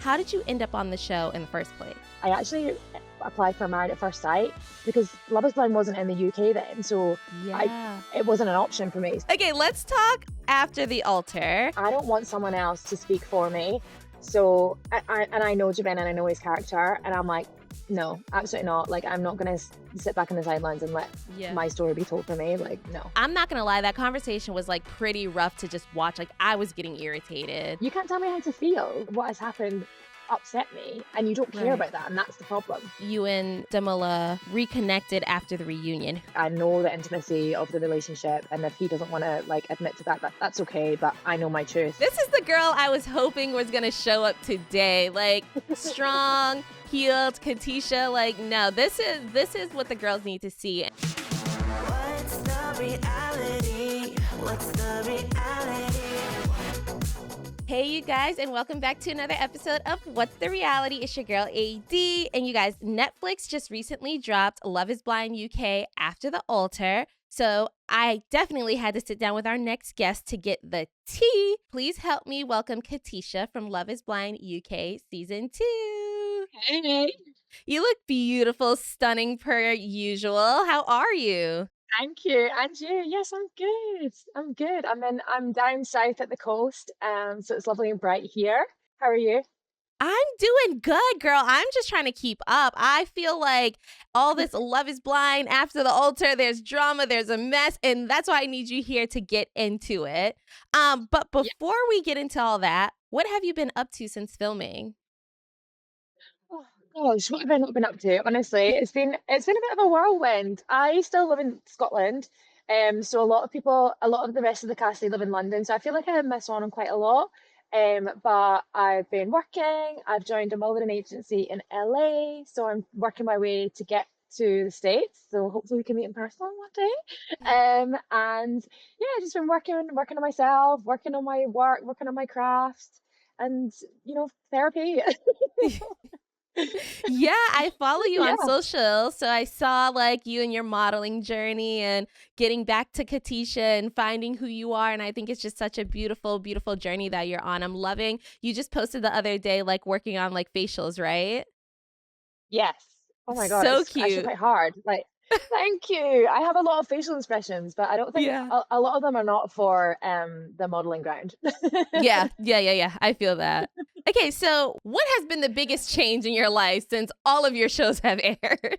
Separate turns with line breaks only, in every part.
how did you end up on the show in the first place?
I actually applied for Married at First Sight because Love is Blind wasn't in the UK then, so it wasn't an option for me.
Okay, let's talk after the altar.
I don't want someone else to speak for me. So, I know Javen and I know his character, and I'm like, no, absolutely not. Like, I'm not going to sit back on the sidelines and let my story be told for me. Like, no.
I'm not going to lie. That conversation was like pretty rough to just watch. Like, I was getting irritated.
You can't tell me how to feel. What has happened upset me, and you don't care about that, and that's the problem.
You and Demola reconnected after the reunion.
I know the intimacy of the relationship, and if he doesn't want to like admit to that, that's okay, but I know my truth.
This is the girl I was hoping was gonna show up today, like strong, healed Katisha. Like, no, this is what the girls need to see. What's the reality? What's the reality? Hey, you guys, and welcome back to another episode of What's the Reality? It's your girl, AD. And you guys, Netflix just recently dropped Love is Blind UK After the Altar. So I definitely had to sit down with our next guest to get the tea. Please help me welcome Katisha from Love is Blind UK Season 2.
Hey.
You look beautiful, stunning per usual. How are you?
Thank you. And you? Yes, I'm good. I'm good. I'm down south at the coast, so it's lovely and bright here. How are you?
I'm doing good, girl. I'm just trying to keep up. I feel like all this Love is Blind after the altar, there's drama, there's a mess, and that's why I need you here to get into it. But before we get into all that, what have you been up to since filming?
Oh gosh, what have I not been up to? Honestly, it's been a bit of a whirlwind. I still live in Scotland, so a lot of the rest of the cast they live in London. So I feel like I miss on quite a lot. But I've been working. I've joined a modeling agency in LA, so I'm working my way to get to the States. So hopefully we can meet in person one day. And yeah, just been working on myself, working on my work, working on my craft, and therapy.
Yeah, I follow you on
Yeah.
social. So I saw like you and your modeling journey and getting back to Katisha and finding who you are. And I think it's just such a beautiful, beautiful journey that you're on. I'm loving. You just posted the other day, like working on like facials, right?
Yes. Oh my God,
So
it's actually
cute.
quite hard. Like, thank you. I have a lot of facial expressions, but I don't think
Yeah.
a lot of them are not for the modeling ground.
Yeah. I feel that. Okay, so what has been the biggest change in your life since all of your shows have aired?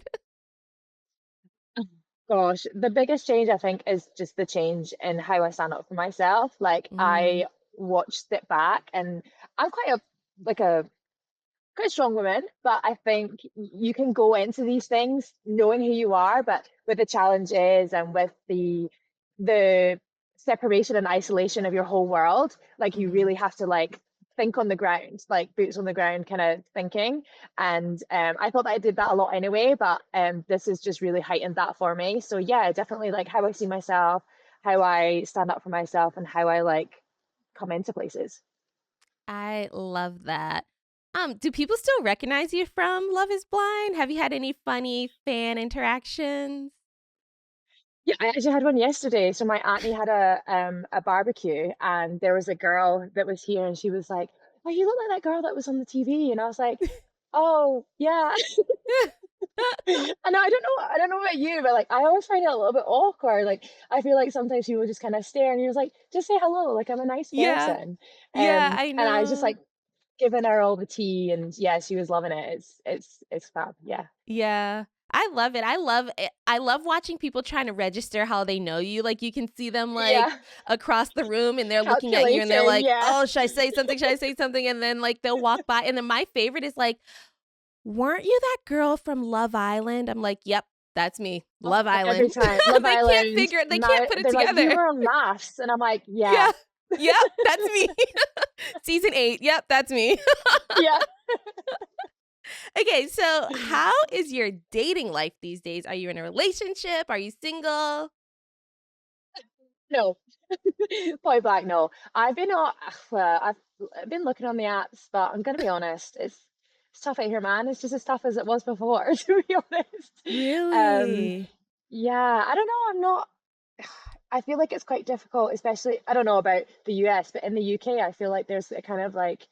Gosh, the biggest change I think is just the change in how I stand up for myself. Like I watched it back, and I'm a quite strong woman, but I think you can go into these things knowing who you are, but with the challenges and with the separation and isolation of your whole world, like you really have to like think on the ground, like boots on the ground kind of thinking. And I thought that I did that a lot anyway, but this has just really heightened that for me. So yeah, definitely like how I see myself, how I stand up for myself, and how I like come into places.
I love that. Do people still recognize you from Love is Blind? Have you had any funny fan interactions?
Yeah, I actually had one yesterday. So my auntie had a barbecue, and there was a girl that was here, and she was like, "Oh, you look like that girl that was on the TV." And I was like, "Oh, yeah." And I don't know about you, but like I always find it a little bit awkward. Like I feel like sometimes people just kind of stare, and you're just like, "Just say hello." Like I'm a nice
Yeah.
person.
Yeah, I
And I was just
know.
like giving her all the tea, and yeah, she was loving it. It's fab. Yeah.
Yeah. I love it. I love it. I love watching people trying to register how they know you. Like you can see them like
Yeah.
across the room and they're looking at you and they're
Calculating.
like,
Yeah.
"Oh, should I say something? Should I say something?" And then like they'll walk by and then my favorite is like, "Weren't you that girl from Love Island?" I'm like, "Yep, that's me. Love
Every
Island."
time. Love
They can't
Island.
figure it. They
Now
can't put it
they're like, you
together.
were on Maths. And I'm like, yeah.
Yeah. Yep, that's me. Season 8. Yep, that's me.
Yeah.
Okay, so how is your dating life these days? Are you in a relationship? Are you single?
No. Point blank, no. I've been on I've been looking on the apps, but I'm gonna be honest, it's tough out here, man. It's just as tough as it was before, to be honest. Um,
Really?
yeah, I don't know. I'm not I feel like it's quite difficult, especially I don't know about the US, but in the UK, I feel like there's a kind of like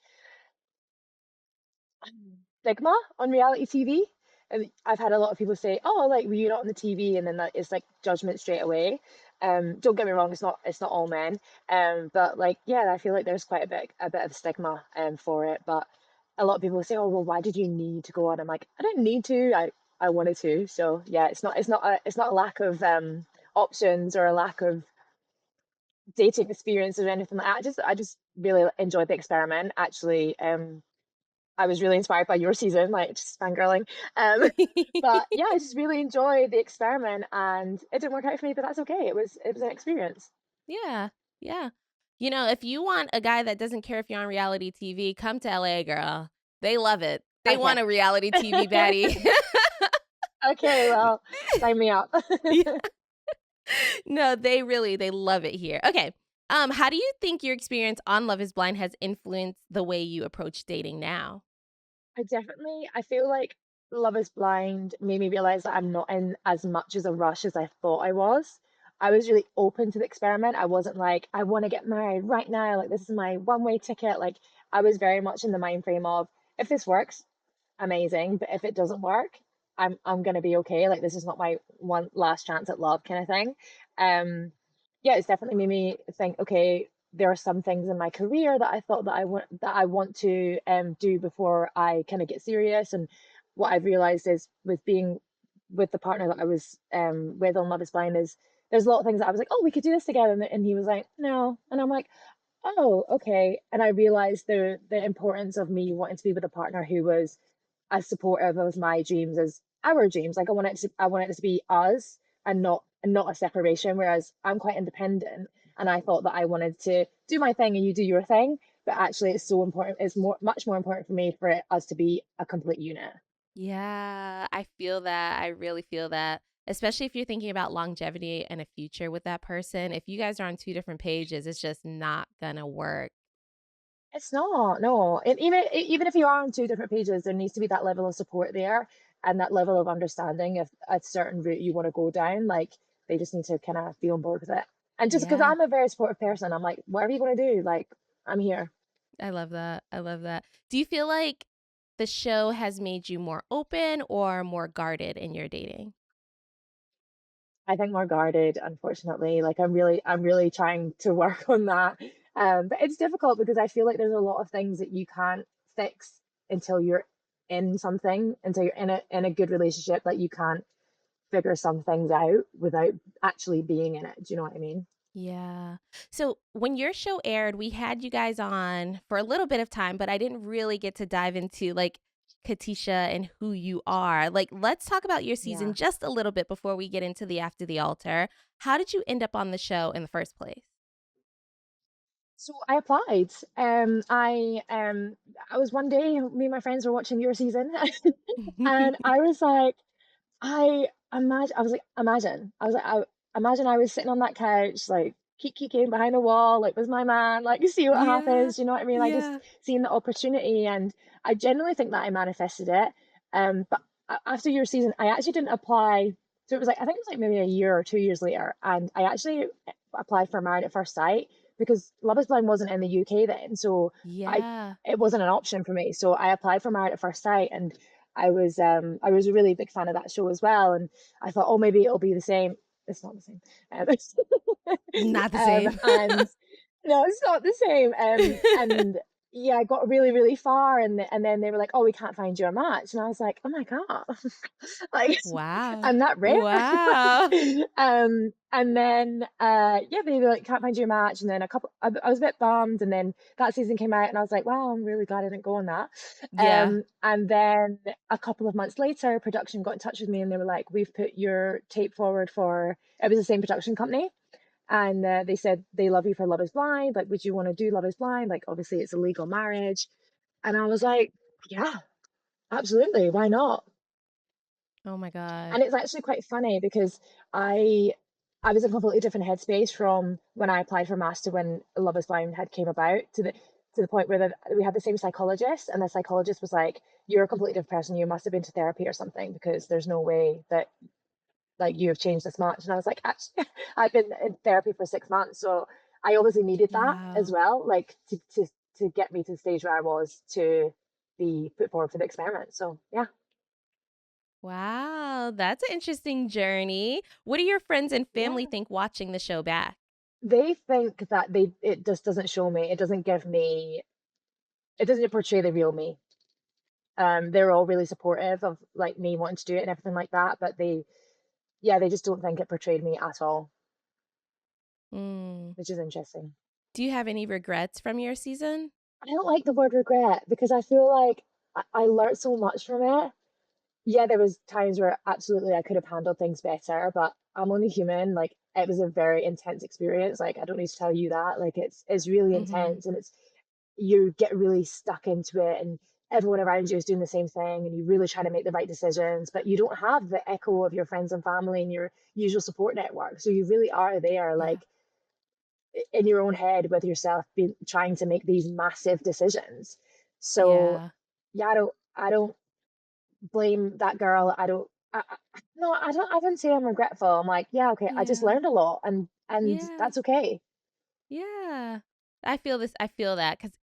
stigma on reality TV. And I've had a lot of people say, "Oh, like were you not on the TV?" And then that is like judgment straight away. Don't get me wrong, it's not all men. But like yeah, I feel like there's quite a bit of stigma for it. But a lot of people say, "Oh, well, why did you need to go on?" I'm like, I didn't need to. I wanted to. So yeah, it's not a lack of options or a lack of dating experience or anything like that. I just really enjoyed the experiment. Actually, I was really inspired by your season, like just fangirling. Um, but yeah, I just really enjoyed the experiment, and it didn't work out for me, but that's okay. It was an experience.
Yeah, yeah. You know, if you want a guy that doesn't care if you're on reality TV, come to LA, girl. They love it. They
Okay.
want a reality TV baddie.
Okay, well, sign me up.
Yeah. No, they love it here. Okay. How do you think your experience on Love is Blind has influenced the way you approach dating now?
I feel like Love is Blind made me realize that I'm not in as much as a rush as I thought I was. I was really open to the experiment. I wasn't like, I want to get married right now. Like, this is my one-way ticket. Like, I was very much in the mind frame of, if this works, amazing. But if it doesn't work, I'm gonna be okay. Like, this is not my one last chance at love kind of thing. Um, yeah, it's definitely made me think, okay, there are some things in my career that I thought that I want to do before I kind of get serious. And what I've realized is with being with the partner that I was with on Love is Blind is there's a lot of things that I was like, oh, we could do this together, and he was like, no, and I'm like, oh, okay. And I realized the importance of me wanting to be with a partner who was as supportive of my dreams as our dreams. Like I wanted it to be us and not a separation. Whereas I'm quite independent, and I thought that I wanted to do my thing and you do your thing. But actually, it's so important. It's much more important for me for us to be a complete unit.
Yeah, I feel that. I really feel that. Especially if you're thinking about longevity and a future with that person. If you guys are on two different pages, it's just not gonna work.
It's not, no. And even if you are on two different pages, there needs to be that level of support there and that level of understanding if a certain route you want to go down. Like they just need to kind of be on board with it. And just because
Yeah,
I'm a very supportive person, I'm like, whatever you want to do, like I'm here.
I love that. I love that. Do you feel like the show has made you more open or more guarded in your dating?
I think more guarded, unfortunately. Like I'm really trying to work on that. But it's difficult because I feel like there's a lot of things that you can't fix until you're in something, until you're in a good relationship, that you can't figure some things out without actually being in it. Do you know what I mean?
Yeah. So when your show aired, we had you guys on for a little bit of time, but I didn't really get to dive into like Katisha and who you are. Like, let's talk about your season
Yeah.
just a little bit before we get into the After the Altar. How did you end up on the show in the first place?
So I applied. I was one day, me and my friends were watching your season, and I was like, I was like, imagine. I was like, imagine I was sitting on that couch, like kicking behind a wall, like was my man, like see what
Yeah.
happens. You know what I mean? I just
Yeah.
seen the opportunity, and I genuinely think that I manifested it. But after your season, I actually didn't apply. So it was like I think it was like maybe a year or 2 years later, and I actually applied for Married at First Sight because Love Is Blind wasn't in the UK then, so I
Yeah.
it wasn't an option for me. So I applied for Married at First Sight, and I was a really big fan of that show as well, and I thought, oh, maybe it'll be the same. It's not the same.
Not the same.
And no, it's not the same. And yeah, I got really, really far, and then they were like, "Oh, we can't find you a match," and I was like, "Oh my god, like
Wow.
I'm that rare."
Wow.
And then yeah, they were like, "Can't find you a match," and then I was a bit bummed, and then that season came out, and I was like, "Wow, I'm really glad I didn't go on that."
Yeah.
And then a couple of months later, production got in touch with me, and they were like, "We've put your tape forward for." It was the same production company, and they said they love you for Love Is Blind. Like, would you want to do Love Is Blind? Like, obviously, it's a legal marriage, and I was like, "Yeah, absolutely, why not?"
Oh my God.
And it's actually quite funny because I I was in a completely different headspace from when I applied for maths to when Love Is Blind had came about to the point where we had the same psychologist, and the psychologist was like, "You're a completely different person. You must have been to therapy or something because there's no way that like you have changed this much." And I was like, "Actually, I've been in therapy for 6 months, so I obviously needed that as
Wow.
well, like to get me to the stage where I was to." be put forward for the experiment. So yeah.
Wow, that's an interesting journey. What do your friends and family
Yeah.
think watching the show back?
They think that it just doesn't show me, it doesn't give me, it doesn't portray the real me. They're all really supportive of like me wanting to do it and everything like that, but yeah, they just don't think it portrayed me at all,
Mm.
which is interesting.
Do you have any regrets from your season?
I don't like the word regret because I feel like I learned so much from it. Yeah, there was times where absolutely I could have handled things better, but I'm only human. Like it was a very intense experience. Like I don't need to tell you that. Like it's really
Mhm.
intense, and it's, you get really stuck into it, and everyone around you is doing the same thing, and you really try to make the right decisions, but you don't have the echo of your friends and family and your usual support network. So you really are there,
Yeah.
like in your own head with yourself, being trying to make these massive decisions. So
Yeah.
yeah, I don't blame that girl. I don't. No, I don't. I wouldn't say I'm regretful. I'm like, yeah, okay. I just
Yeah.
learned a lot, and
Yeah.
that's okay.
Yeah. I feel this. I feel that because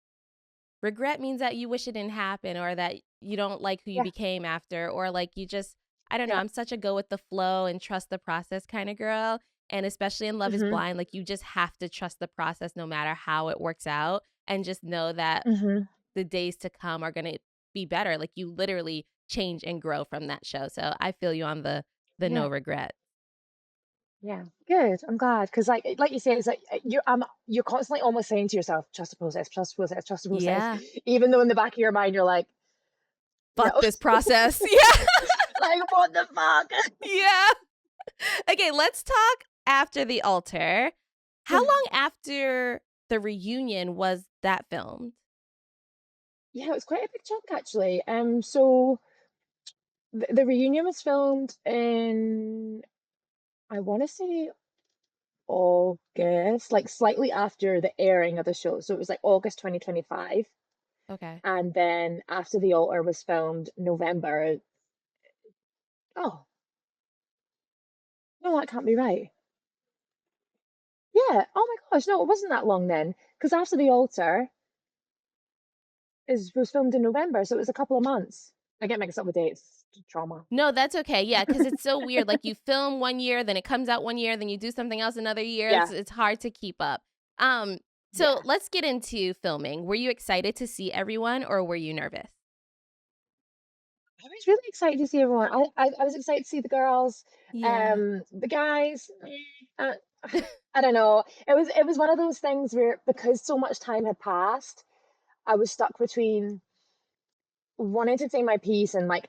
regret means that you wish it didn't happen or that you don't like who you
Yeah,
became after, or like you just, I don't know.
yeah.
I'm such a go with the flow and trust the process kind of girl. And especially in Love is
Mhm,
Blind, like you just have to trust the process no matter how it works out and just know that
mhm.
the days to come are going to be better. Like you literally change and grow from that show. So I feel you on the
Yeah,
no regret.
yeah. Good. I'm glad because, like you say, it's like you're constantly almost saying to yourself, trust the process, trust the process, trust the process,
Yeah.
even though in the back of your mind you're like, no,
Fuck this process. Yeah.
like what the fuck?
Yeah. Okay, let's talk after the altar. How long after the reunion was that filmed?
Yeah, it was quite a big chunk actually. So the reunion was filmed in, I want to say August, like slightly after the airing of the show. So it was like August 2025.
Okay.
And then after the altar was filmed November. Oh, no, that can't be right. Yeah. Oh my gosh, no, it wasn't that long then. Because after the altar is was filmed in November, so it was a couple of months. I get mixed up with dates. Trauma.
No, that's okay. Yeah, because it's so weird. Like you film one year, then it comes out one year, then you do something else another year.
Yeah.
It's hard to keep up. Um, so
Yeah.
let's get into filming. Were you excited to see everyone or were you nervous?
I was really excited to see everyone. I was excited to see the girls.
Yeah.
The guys, uh, I don't know. It was one of those things where because so much time had passed, I was stuck between wanting to say my piece and like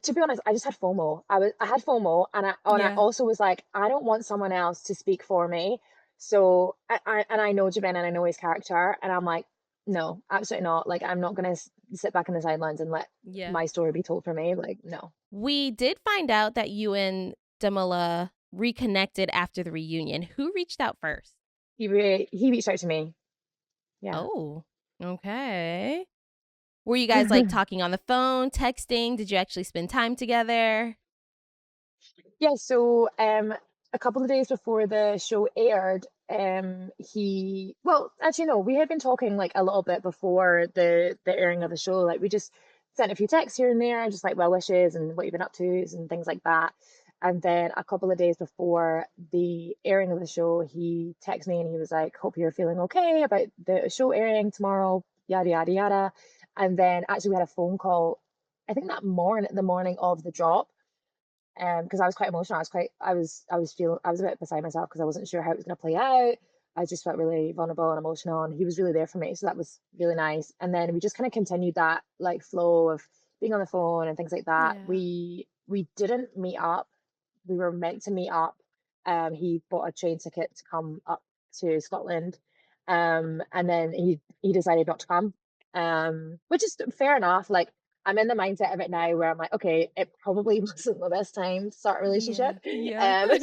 to be honest, I just had FOMO. I had FOMO, and I
Yeah.
also was like, I don't want someone else to speak for me. So I know Javen and I know his character, and I'm like, no, absolutely not. Like I'm not gonna sit back in the sidelines and let
Yeah.
my story be told for me. Like no.
We did find out that you and Demola reconnected after the reunion. Who reached out first?
He reached out to me. Yeah.
Oh, okay. Were you guys like talking on the phone, texting? Did you actually spend time together?
Yeah, so a couple of days before the show aired, well, actually no, we had been talking like a little bit before the airing of the show. Like we just sent a few texts here and there, just like well wishes and what you've been up to and things like that. And then a couple of days before the airing of the show, he texted me and he was like, "Hope you're feeling okay about the show airing tomorrow, yada yada yada." And then actually we had a phone call, I think the morning of the drop, because I was quite emotional. I was a bit beside myself because I wasn't sure how it was going to play out. I just felt really vulnerable and emotional, and he was really there for me, so that was really nice. And then we just kind of continued that like flow of being on the phone and things like that.
Yeah.
We didn't meet up. We were meant to meet up. He bought a train ticket to come up to Scotland, and then he decided not to come, which is fair enough. Like I'm in the mindset of it now where I'm like, okay, it probably wasn't the best time to start a relationship.
Yeah. Yep.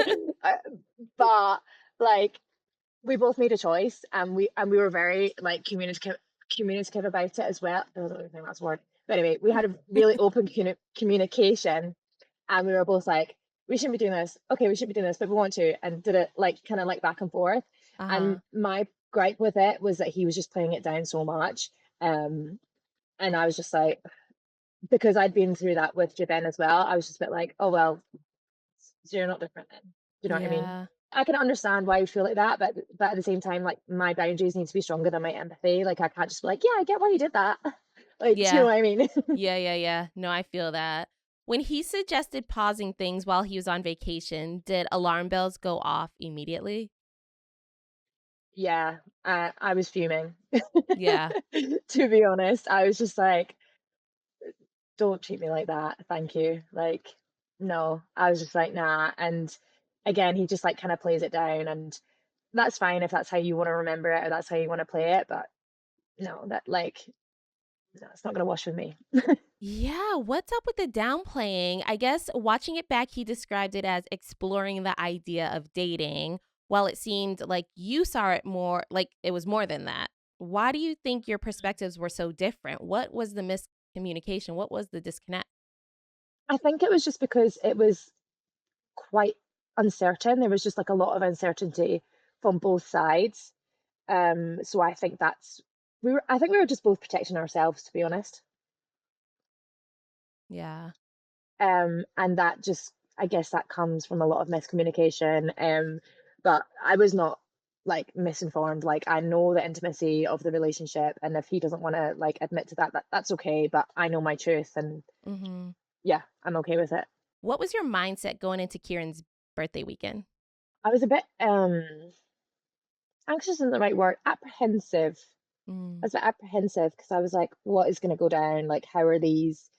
Um, uh, but like we both made a choice, and we were very like communicative about it as well. I don't even think that's a word. But anyway, we had a really open communication, and we were both like, we shouldn't be doing this. Okay, we should be doing this, but we want to, and did it like kind of like back and forth. And
Uh-huh.
my gripe with it was that he was just playing it down so much. Um, And I was just like, because I'd been through that with Javen as well, I was just a bit like, oh well, so you're not different then. Do you know what I mean?
Yeah.
I can understand why you feel like that, but at the same time, like my boundaries need to be stronger than my empathy. Like I can't just be like, yeah, I get why you did that. Like, do you know
Yeah.
what I mean?
Yeah. No, I feel that. When he suggested pausing things while he was on vacation, did alarm bells go off immediately?
Yeah, I was fuming.
Yeah.
To be honest, I was just like, don't treat me like that. Thank you. Like, no, I was just like, nah. And again, he just like kind of plays it down, and that's fine if that's how you want to remember it or that's how you want to play it. But no, that like, no, it's not gonna wash with me.
Yeah, what's up with the downplaying? I guess watching it back, he described it as exploring the idea of dating, while it seemed like you saw it more like it was more than that. Why do you think your perspectives were so different? What was the miscommunication? What was the disconnect?
I think it was just because it was quite uncertain. There was just like a lot of uncertainty from both sides. So I think I think we were just both protecting ourselves, to be honest.
Yeah.
And that just, I guess that comes from a lot of miscommunication. But I was not like misinformed. Like I know the intimacy of the relationship, and if he doesn't want to like admit to that, that's okay. But I know my truth, and
Hmm.
yeah, I'm okay with it.
What was your mindset going into Kieran's birthday weekend?
I was a bit anxious isn't the right word, apprehensive. I
Mm,
was a bit apprehensive because I was like, what is going to go down? Like, how are these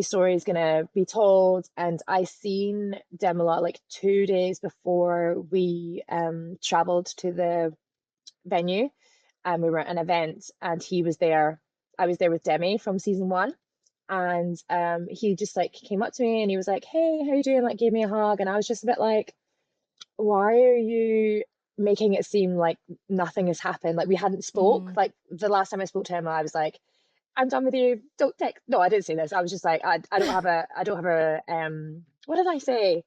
stories going to be told? And I seen Demola like 2 days before we traveled to the venue, and we were at an event, and he was there. I was there with Demi from season one, and he just like came up to me and he was like, "Hey, how you doing?" Like, gave me a hug, and I was just a bit like, why are you making it seem like nothing has happened? Like we hadn't spoke.
mm,
Like the last time I spoke to him, I was like, I'm done with you. Don't text. No, I didn't say this. I was just like, I don't have a what did I say?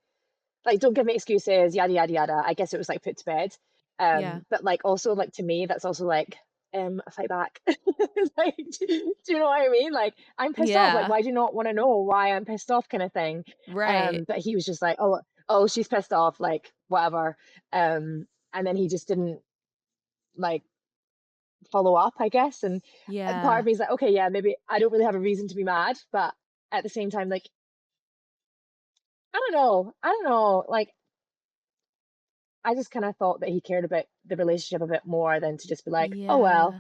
Like, don't give me excuses, yada yada yada. I guess it was like put to bed.
yeah.
But like also like to me, that's also like fight back. Like, do you know what I mean? Like I'm pissed off. Like,
Yeah.
why do you not want to know why I'm pissed off, kind of thing.
Right.
But he was just like, oh, she's pissed off, like whatever. And then he just didn't like follow up, I guess. And part of
Yeah.
me is like, okay, yeah, maybe I don't really have a reason to be mad, but at the same time, like, I don't know. Like, I just kind of thought that he cared about the relationship a bit more than to just be like, oh well,
Yeah.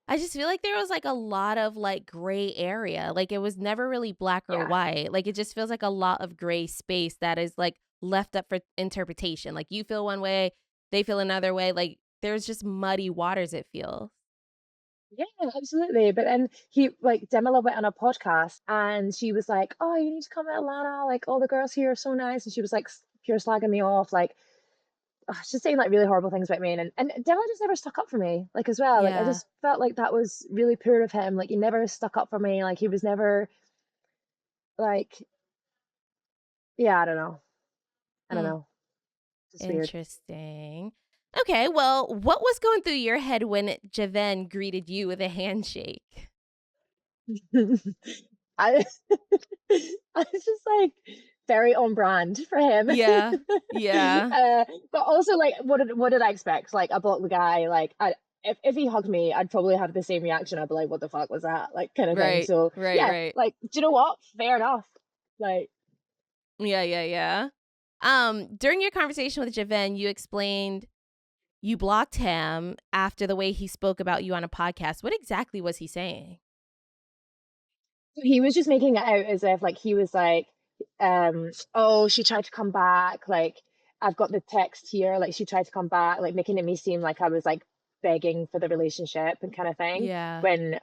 I just feel like there was like a lot of like gray area. Like it was never really black or
yeah,
white. Like it just feels like a lot of gray space that is like left up for interpretation. Like you feel one way, they feel another way. Like there's just muddy waters, it feels.
yeah, absolutely. But then he like Demila went on a podcast and she was like, oh, you need to come to Atlanta. Like all the girls here are so nice, and she was like pure slagging me off, like just saying like really horrible things about me. And Demila just never stuck up for me, like as well. Like I
Yeah.
just felt like that was really poor of him. Like he never stuck up for me. Like he was never like, yeah, I don't know. I don't
Hmm.
know. Just weird.
Interesting. Okay, well, what was going through your head when Javen greeted you with a handshake?
I I was just like very on brand for him.
Yeah. Yeah.
But also like what did I expect? Like I blocked the guy, like if he hugged me, I'd probably have the same reaction. I'd be like, what the fuck was that? Like kind of thing.
Right.
So
Right.
yeah,
Right.
like do you know what? Fair enough. Like
Yeah. During your conversation with Javen, you explained you blocked him after the way he spoke about you on a podcast. What exactly was he saying?
he was just making it out as if like he was like, oh, she tried to come back, like I've got the text here, like she tried to come back, like making it me seem like I was like begging for the relationship and kind of thing,
Yeah.
when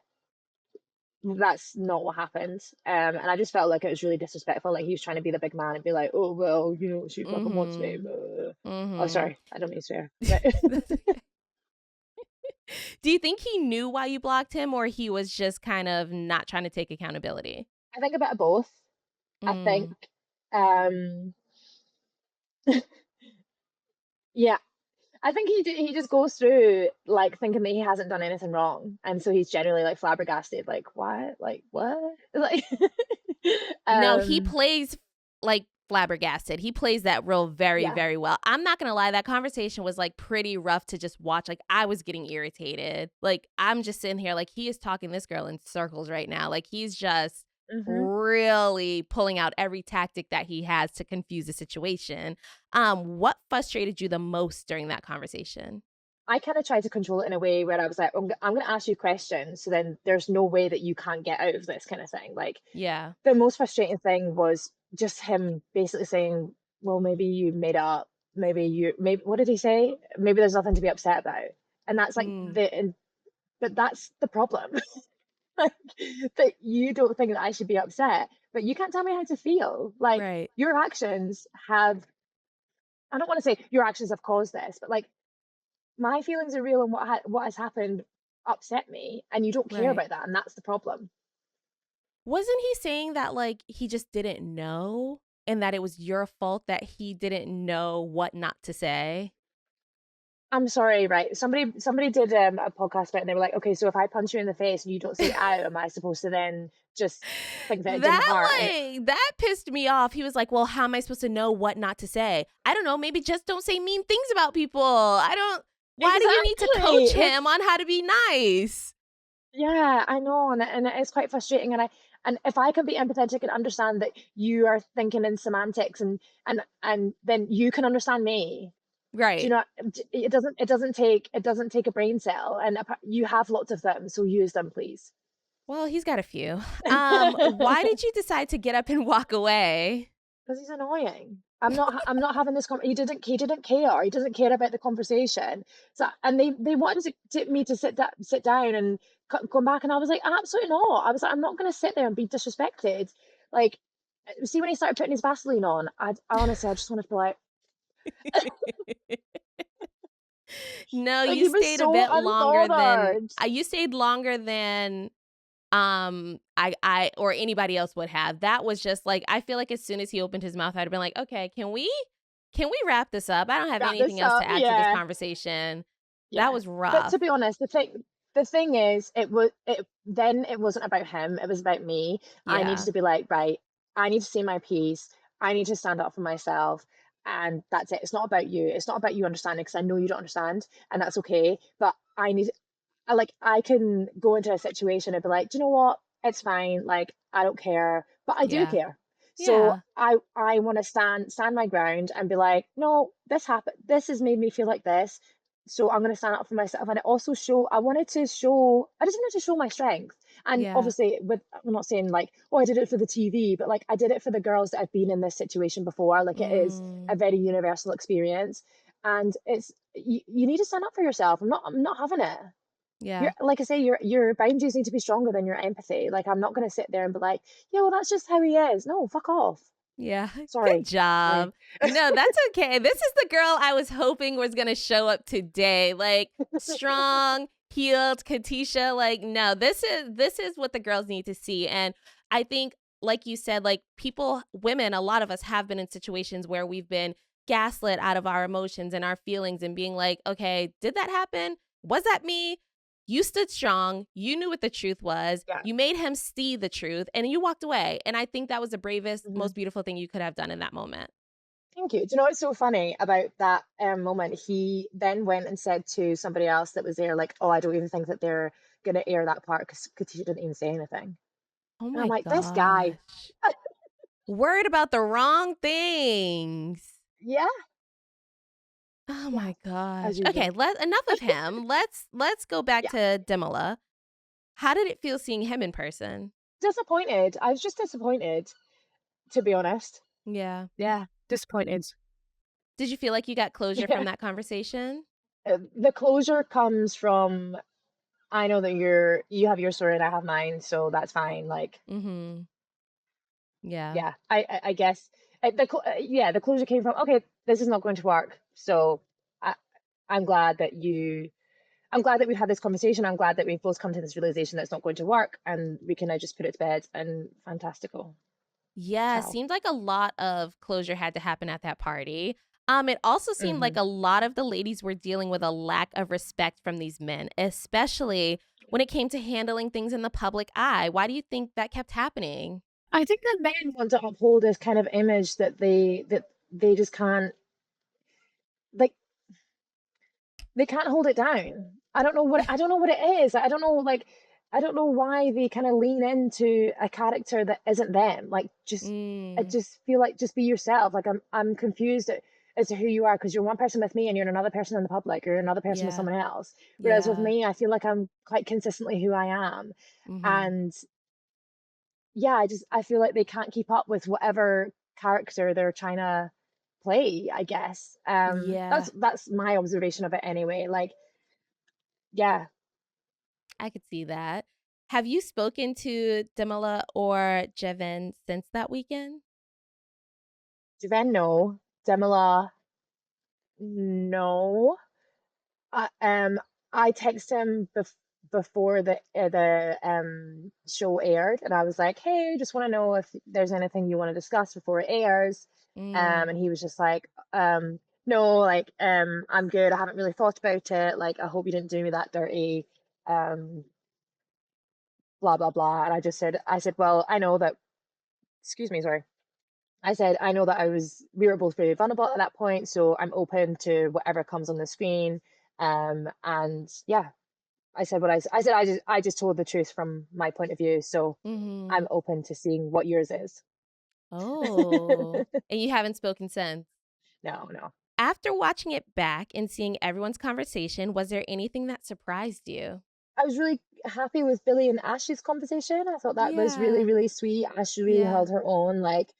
that's not what happened. And I just felt like it was really disrespectful. Like he was trying to be the big man and be like, oh well, she fucking wants me.
Mhm.
Oh,
Mhm.
sorry, I don't mean to swear. But
That's okay. Do you think he knew why you blocked him or he was just kind of not trying to take accountability?
I think a bit of both. I think,
Mm.
um, yeah, I think he just goes through like thinking that he hasn't done anything wrong, and so he's generally like flabbergasted, like what, like,
No, he
um,
plays like flabbergasted. He plays that role very,
yeah,
very well. I'm not gonna lie, that conversation was like pretty rough to just watch. Like I was getting irritated. Like I'm just sitting here like he is talking this girl in circles right now. Like he's just
hmm.
really pulling out every tactic that he has to confuse the situation. What frustrated you the most during that conversation?
I kind of tried to control it in a way where I was like, I'm going to ask you questions, so then there's no way that you can't get out of this kind of thing. Like
Yeah.
the most frustrating thing was just him basically saying, well, maybe you made up, maybe what did he say? Maybe there's nothing to be upset about, and that's like
Mm,
but that's the problem. Like, that you don't think that I should be upset, but you can't tell me how to feel. Like
right.
your actions have, I don't want to say your actions have caused this, but like my feelings are real, and what has happened upset me, and you don't care
Right.
about that, and that's the problem.
Wasn't he saying that, like, he just didn't know and that it was your fault that he didn't know what not to say?
I'm sorry, right? Somebody did a podcast about it, and they were like, okay, so if I punch you in the face and you don't say ow, am I supposed to then just think that it didn't
That,
hurt? And
that pissed me off. He was like, "Well, how am I supposed to know what not to say?" I don't know, maybe just don't say mean things about people. I don't Why do you need to coach
exactly, like
him on how to be nice?
yeah, I know, and it is quite frustrating. And if I can be empathetic and understand that you are thinking in semantics, and then you can understand me. Do you
Right.
know? It doesn't take a brain cell, and you have lots of them, so use them, please.
Well, he's got a few. Why did you decide to get up and walk away?
Because he's annoying. I'm not having this. He didn't care. He doesn't care about the conversation. So, and they wanted me to sit down and come back, and I was like, absolutely not. I was like, I'm not going to sit there and be disrespected. Like, see, when he started putting his Vaseline on, I honestly, I just wanted to be
No,
like
you
he was
stayed a
so
bit longer than
unbothered.
you stayed longer than I or anybody else would have. That was just like I feel like as soon as he opened his mouth, I'd have been like, okay, can we wrap this up? I don't have
Wrap
anything
this
else
up,
to add to this
yeah.
conversation. That
Yeah.
was
But
rough.
to be honest, the thing is, it wasn't about him, it was about me. I needed
Yeah.
to be like, right, I need to say my piece. I need to stand up for myself. And that's it. It's not about you. It's not about you understanding, because I know you don't understand, and that's okay. But I can go into a situation and be like, do you know what? It's fine. Like, I don't care, but I do
Yeah.
care. So
Yeah.
I want to stand my ground and be like, no, this happened. This has made me feel like this. So I'm going to stand up for myself. And it also I just wanted to show my strength. And
Yeah.
obviously, I'm not saying like, oh, I did it for the TV, but like I did it for the girls that have been in this situation before. Like, it is a
Mm,
very universal experience. And you need to stand up for yourself. I'm not having it.
yeah.
Like I say, your boundaries need to be stronger than your empathy. Like, I'm not going to sit there and be like, yeah, well, that's just how he is. No, fuck off.
Yeah. Good
Sorry. Sorry.
job. No, that's okay. This is the girl I was hoping was going to show up today. Like strong, healed Katisha. Like no, this is what the girls need to see. And I think like you said, like people, women, a lot of us have been in situations where we've been gaslit out of our emotions and our feelings and being like, "Okay, did that happen? Was that me?" You stood strong. You knew what the truth was.
Yeah.
You made him see the truth and you walked away. And I think that was the bravest,
Hmm.
most beautiful thing you could have done in that moment.
Thank you. Do you know what's so funny about that moment? He then went and said to somebody else that was there, like, oh, I don't even think that they're going to air that part, because Katisha didn't even say anything.
Oh
And I'm
my
like, this guy.
gosh. Worried about the wrong things.
Yeah.
Oh
Yeah.
my
As
gosh. Okay,
usual.
enough of him. Let's go back
Yeah.
to Demola. How did it feel seeing him in person?
Disappointed. I was just disappointed, to be honest.
Yeah.
Yeah. Disappointed.
Did you feel like you got closure from
Yeah.
that conversation?
The closure comes from, I know that you have your story and I have mine, so that's fine. Like,
Mhm. Yeah.
yeah, I guess yeah, the closure came from, okay, this is not going to work. So I I'm glad that we've had this conversation. I'm glad that we've both come to this realization that it's not going to work, and we can now just put it to bed, and fantastical.
Yeah,
Ciao.
seemed like a lot of closure had to happen at that party. It also seemed like
Hmm.
a lot of the ladies were dealing with a lack of respect from these men, especially when it came to handling things in the public eye. Why do you think that kept happening?
I think that men want to uphold this kind of image that they just can't, like, they can't hold it down. I don't know what it is. I don't know, like, I don't know why they kind of lean into a character that isn't them. Like, just I
Mm,
just feel like, just be yourself. Like, I'm confused as to who you are, because you're one person with me and you're another person in the public, or another person with
yeah.
someone else. Whereas with
Yeah.
me, I feel like I'm quite consistently who I am.
Mhm.
And yeah, I feel like they can't keep up with whatever character they're trying to play, I guess.
Yeah,
That's my observation of it anyway. Like, yeah,
I could see that. Have you spoken to Demola or Javen since that weekend?
Javen, no. Demola, no. I I texted him before the show aired, and I was like, "Hey, just want to know if there's anything you want to discuss before it airs."
Mm,
And he was just like, "No, like, I'm good. I haven't really thought about it. Like, I hope you didn't do me that dirty. Um, blah blah blah." And I said, "Well, I know that." Excuse me, sorry. I said, "I know that we were both very vulnerable at that point, so I'm open to whatever comes on the screen." And yeah, I said I just told the truth from my point of view, so
mhm.
I'm open to seeing what yours is.
Oh, and you haven't spoken since?
No, no.
After watching it back and seeing everyone's conversation, was there anything that surprised you?
I was really happy with Billy and Ash's conversation. I thought that was really,
Yeah,
really sweet. Ash really
yeah,
held her own, like,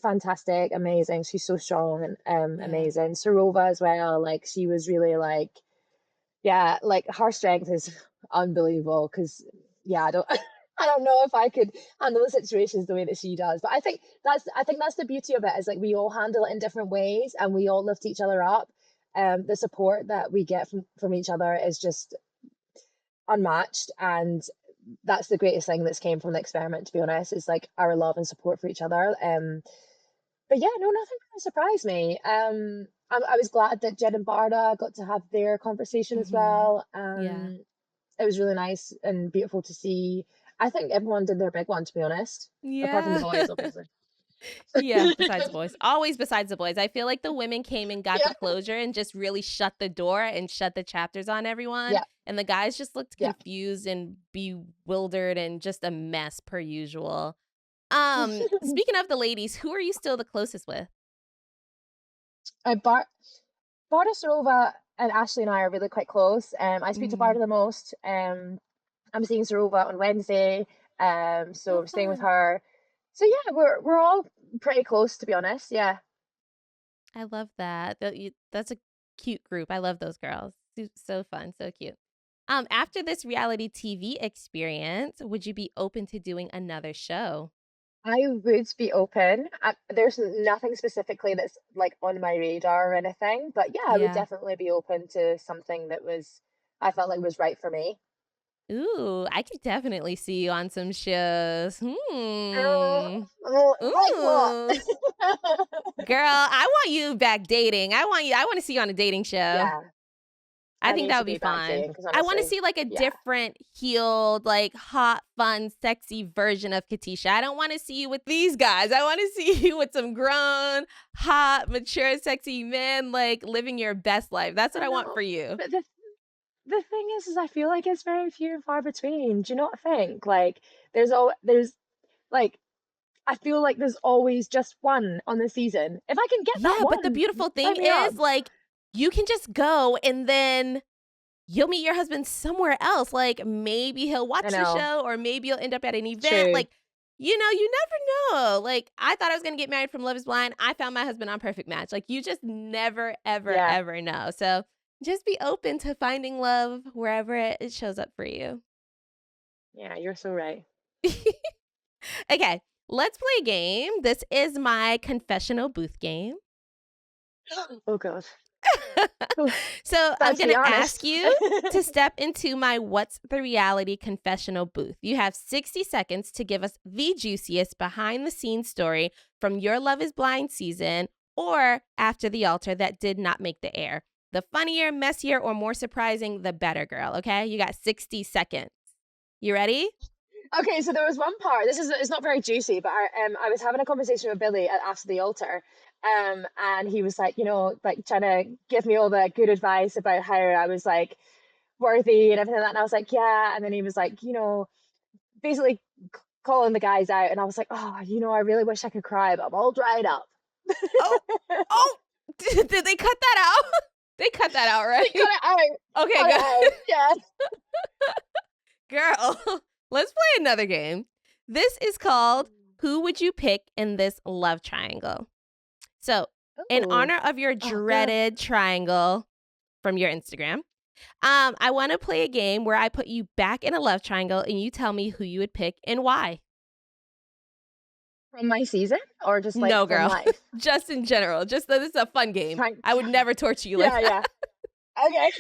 fantastic, amazing. She's so strong and
yeah.
amazing. Sarova as well, like, she was really like, yeah, like, her strength is unbelievable. Because yeah, I don't I don't know if I could handle the situations the way that she does. But I think that's the beauty of it, is like we all handle it in different ways and we all lift each other up. The support that we get from each other is just unmatched, and that's the greatest thing that's came from the experiment, to be honest, is like our love and support for each other. But yeah, no, nothing really surprised me. I was glad that Jed and Barda got to have their conversation as
Mhm.
well.
Yeah.
It was really nice and beautiful to see. I think everyone did their big one, to be honest, apart from the
Yeah.
boys, obviously.
Yeah, besides the boys. Always besides the boys. I feel like the women came and got the
Yeah,
closure and just really shut the door and shut the chapters on everyone,
yeah,
and the guys just looked
yeah.
confused and bewildered and just a mess per usual. Speaking of the ladies, who are you still the closest with?
I Barda Sarova and Ashley and I are really quite close. I speak to
Mhm.
Barda the most. I'm seeing Sarova on Wednesday. So
Oh,
I'm staying with
fun.
her. So yeah, we're all pretty close, to be honest. Yeah.
I love that. That's a cute group. I love those girls. So fun, so cute. After this reality TV experience, would you be open to doing another show?
I would be open. There's nothing specifically that's like on my radar or anything, but yeah, I would
Yeah.
definitely be open to something that I felt like was right for me.
Ooh, I could definitely see you on some shows.
Oh,
Hmm.
like what?
Ooh. Girl, I want you back dating. I want to see you on a dating show.
Yeah,
I
I
think
need
that
to
would be
be back
fun.
dating because
I want to
honestly,
see like a
yeah,
different, healed, like hot, fun, sexy version of Katisha. I don't want to see you with these guys. I want to see you with some grown, hot, mature, sexy men, like living your best life. That's what
I
I want
know.
for you.
But the thing is I feel like it's very few and far between. Do you not think? Like, there's like, I feel like there's always just one on the season. If I can get that
Yeah, but the
one,
beautiful thing
sign me up.
is like you can just go and then you'll meet your husband somewhere else. Like maybe he'll
I
watch the
know.
show or maybe you'll end up at an event.
True.
Like, you never know. Like I thought I was going to get married from Love is Blind. I found my husband on Perfect Match. Like you just never, ever,
Yeah.
ever know. So just be open to finding love wherever it shows up for you.
Yeah, you're so right.
Okay, let's play a game. This is my confessional booth game.
Oh God. Oh,
So I'm
let's
going
be
to ask
honest.
you to step into my What's the Reality confessional booth. You have 60 seconds to give us the juiciest behind the scenes story from your Love is Blind season or after the altar that did not make the air. The funnier, messier, or more surprising, the better, girl. Okay, you got 60 seconds. You ready?
Okay, so there was one part. It's not very juicy, but I was having a conversation with Billy after the altar, and he was like, like trying to give me all the good advice about how I was like worthy and everything like that. And I was like, yeah. And then he was like, basically calling the guys out, and I was like, oh, I really wish I could cry, but I'm all dried up.
Oh, did they cut that out? They cut that out, right?
They cut it out.
Okay, good.
Yeah.
Girl, let's play another game. This is called Who Would You Pick in This Love Triangle? So, in honor of your dreaded triangle from your Instagram, I want to play a game where I put you back in a love triangle and you tell me who you would pick and why.
From my season, or just like
no, girl,
from life?
Just in general. Just that this is a fun game. I would never torture you like that.
Yeah. Okay.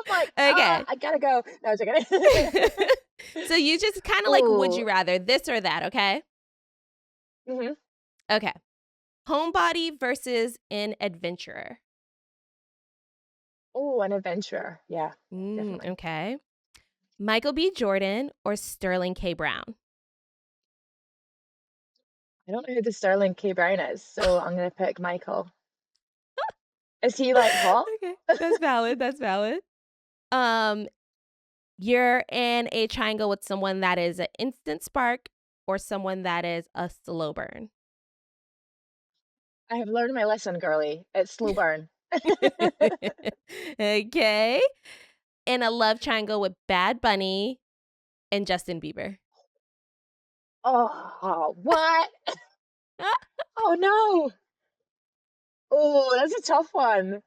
I'm like,
okay.
I gotta go. No, it's okay.
So you just kind of like, would you rather this or that? Okay. Okay. Homebody versus an adventurer.
Oh, an adventurer. Yeah.
Okay. Michael B. Jordan or Sterling K. Brown?
I don't know who the Sterling K. Brown is, so I'm gonna pick Michael. Is he like hot?
Okay, that's valid. That's valid. You're in a triangle with someone that is an instant spark or someone that is a slow burn.
I have learned my lesson, girly. It's slow burn.
Okay. In a love triangle with Bad Bunny and Justin Bieber.
Oh, what? Oh no. Oh, that's a tough one.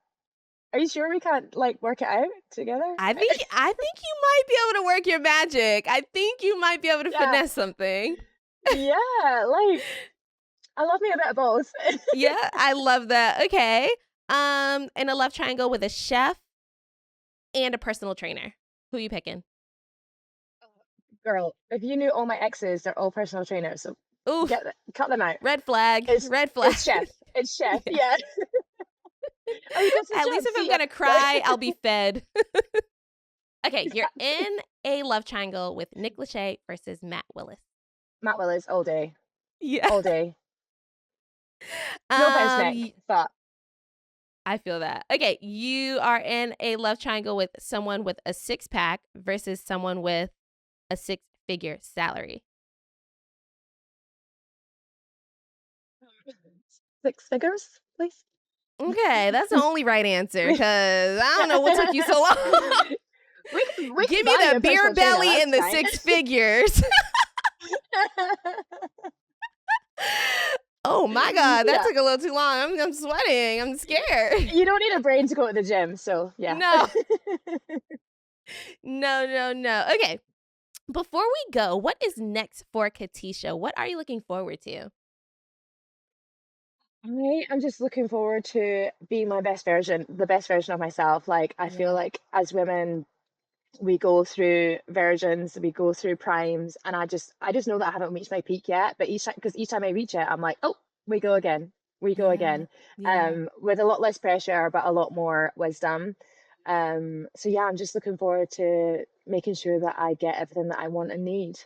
Are you sure we can't like work it out together?
I think you might be able to work your magic. I think you might be able to finesse something.
Yeah, like I love me a bit of both.
Yeah, I love that. Okay. In a love triangle with a chef and a personal trainer. Who are you picking?
Girl, if you knew all my exes, they're all personal trainers. So cut them out.
Red flag. Red flag.
It's chef. Yeah.
At least if I'm gonna cry, I'll be fed. Okay, you're in a love triangle with Nick Lachey versus Matt Willis.
Matt Willis all day.
Yeah.
All day. No offense, Nick, but
I feel that. Okay, you are in a love triangle with someone with a 6-pack versus someone with a 6-figure salary.
6 figures, please.
Okay, that's the only right answer because I don't know what took you so long.
we
Give me the beer belly and the 6 figures. Oh my God, that took a little too long. I'm sweating. I'm scared.
You don't need a brain to go to the gym, so yeah.
No. No. Okay, before we go, what is next for Katisha? What are you looking forward to?
I'm just looking forward to being the best version of myself. Like I feel like as women, we go through versions, we go through primes, and I just know that I haven't reached my peak yet. But each time I reach it, I'm like, oh, we go again. With a lot less pressure, but a lot more wisdom. So yeah, I'm just looking forward to making sure that I get everything that I want and need.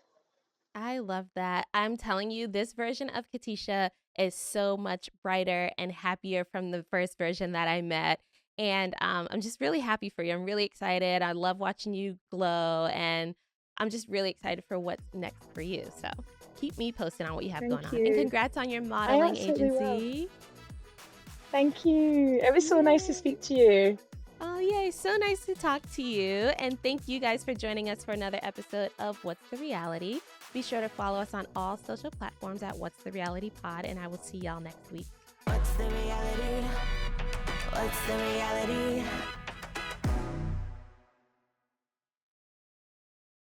I love that. I'm telling you, this version of Katisha is so much brighter and happier from the first version that I met. And I'm just really happy for you. I'm really excited. I love watching you glow. And I'm just really excited for what's next for you. So keep me posted on what you have going on. And congrats on your modeling agency.
Thank you. It was so nice to speak to you.
Oh, yay. So nice to talk to you. And thank you guys for joining us for another episode of What's the Reality. Be sure to follow us on all social platforms at What's the Reality Pod, and I will see y'all next week. What's the reality? What's the reality?